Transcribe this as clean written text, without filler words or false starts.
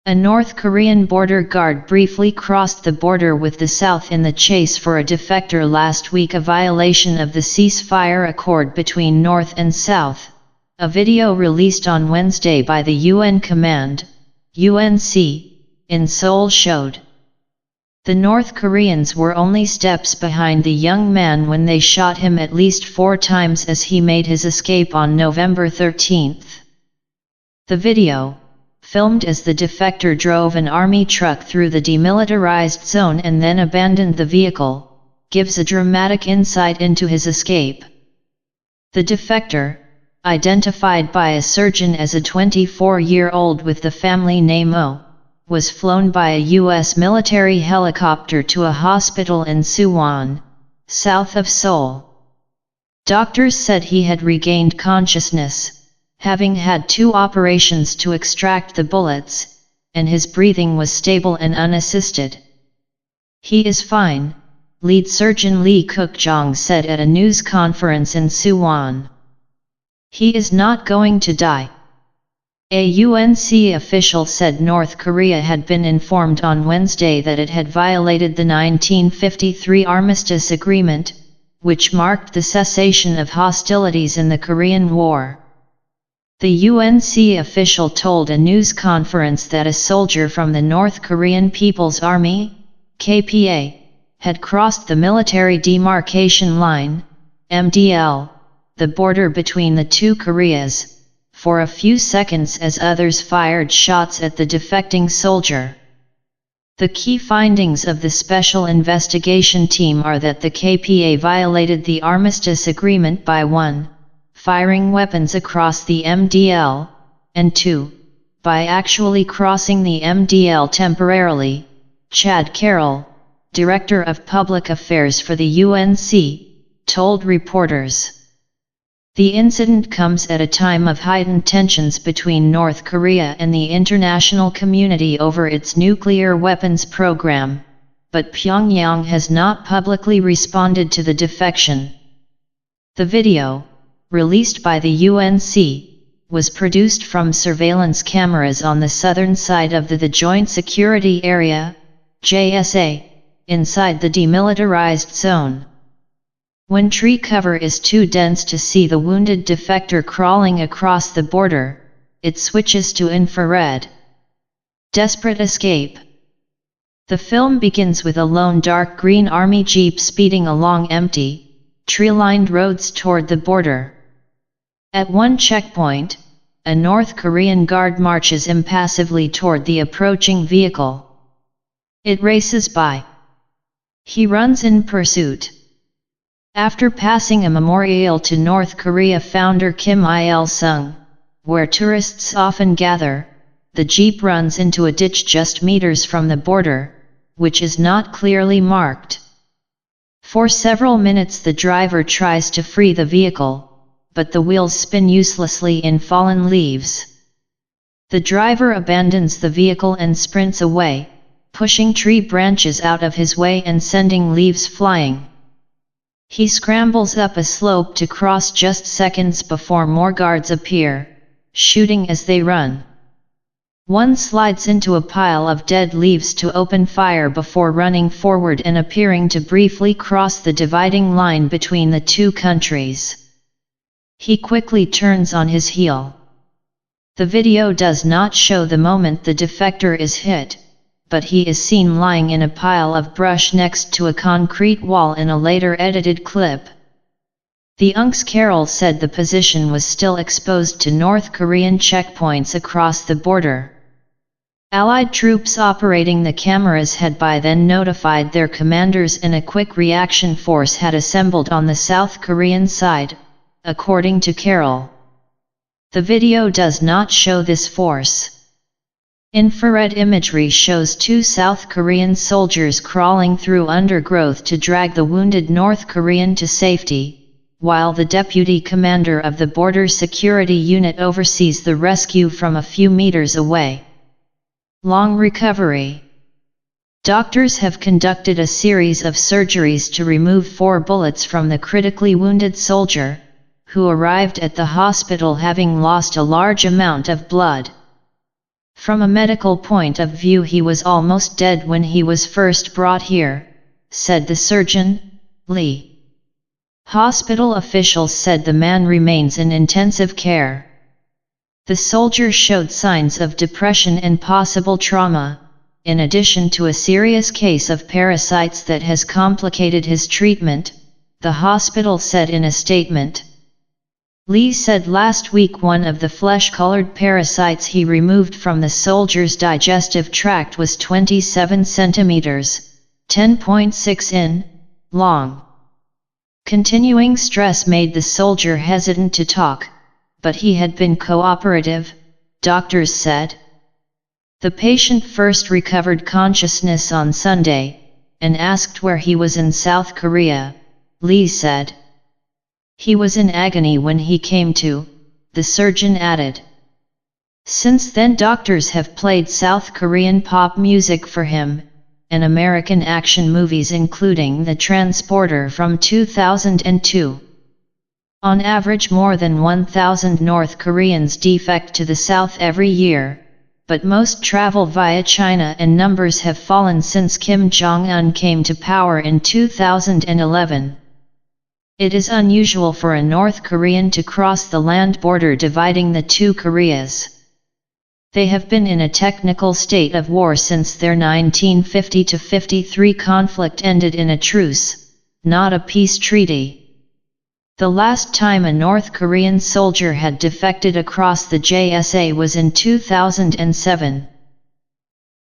A North Korean border guard briefly crossed the border with the South in the chase for a defector last week, a violation of the ceasefire accord between North and South, a video released on Wednesday by the UN Command, UNC, in Seoul showed. The North Koreans were only steps behind the young man when they shot him at least 4 times as he made his escape on November 13. The video, filmed as the defector drove an army truck through the demilitarized zone and then abandoned the vehicle, gives a dramatic insight into his escape. The defector, identified by a surgeon as a 24-year-old with the family name O, was flown by a U.S. military helicopter to a hospital in Suwon, south of Seoul. Doctors said he had regained consciousness, having had 2 operations to extract the bullets, and his breathing was stable and unassisted. He is fine, lead surgeon Lee Cook-jong said at a news conference in Suwon. He is not going to die. A UNC official said North Korea had been informed on Wednesday that it had violated the 1953 Armistice Agreement, which marked the cessation of hostilities in the Korean War. The UNC official told a news conference that a soldier from the North Korean People's Army, KPA, had crossed the Military Demarcation Line, MDL, the border between the 2 Koreas, for a few seconds as others fired shots at the defecting soldier. The key findings of the Special Investigation Team are that the KPA violated the Armistice Agreement by 1. Firing weapons across the MDL, and 2. By actually crossing the MDL temporarily. Chad Carroll, Director of Public Affairs for the UNC, told reporters. The incident comes at a time of heightened tensions between North Korea and the international community over its nuclear weapons program, but Pyongyang has not publicly responded to the defection. The video, released by the UNC, was produced from surveillance cameras on the southern side of the Joint Security Area, JSA, inside the demilitarized zone. When tree cover is too dense to see the wounded defector crawling across the border, it switches to infrared. Desperate escape. The film begins with a lone dark green army jeep speeding along empty, tree-lined roads toward the border. At one checkpoint, a North Korean guard marches impassively toward the approaching vehicle. It races by. He runs in pursuit. After passing a memorial to North Korea founder Kim Il-sung, where tourists often gather, the jeep runs into a ditch just meters from the border, which is not clearly marked. For several minutes the driver tries to free the vehicle, but the wheels spin uselessly in fallen leaves. The driver abandons the vehicle and sprints away, pushing tree branches out of his way and sending leaves flying. He scrambles up a slope to cross just seconds before more guards appear, shooting as they run. One slides into a pile of dead leaves to open fire before running forward and appearing to briefly cross the dividing line between the 2 countries. He quickly turns on his heel. The video does not show the moment the defector is hit, but he is seen lying in a pile of brush next to a concrete wall in a later edited clip. The UNC's Carroll said the position was still exposed to North Korean checkpoints across the border. Allied troops operating the cameras had by then notified their commanders and a quick reaction force had assembled on the South Korean side, according to Carroll. The video does not show this force. Infrared imagery shows 2 South Korean soldiers crawling through undergrowth to drag the wounded North Korean to safety, while the deputy commander of the Border Security Unit oversees the rescue from a few meters away. Long recovery. Doctors have conducted a series of surgeries to remove 4 bullets from the critically wounded soldier, who arrived at the hospital having lost a large amount of blood. From a medical point of view, he was almost dead when he was first brought here, said the surgeon, Lee. Hospital officials said the man remains in intensive care. The soldier showed signs of depression and possible trauma, in addition to a serious case of parasites that has complicated his treatment, the hospital said in a statement. Lee said last week one of the flesh-colored parasites he removed from the soldier's digestive tract was 27 centimeters, 10.6 in, long. Continuing stress made the soldier hesitant to talk, but he had been cooperative, doctors said. The patient first recovered consciousness on Sunday, and asked where he was in South Korea, Lee said. He was in agony when he came to, the surgeon added. Since then doctors have played South Korean pop music for him, and American action movies including The Transporter from 2002. On average more than 1,000 North Koreans defect to the South every year, but most travel via China and numbers have fallen since Kim Jong-un came to power in 2011. It is unusual for a North Korean to cross the land border dividing the two Koreas. They have been in a technical state of war since their 1950-53 conflict ended in a truce, not a peace treaty. The last time a North Korean soldier had defected across the JSA was in 2007.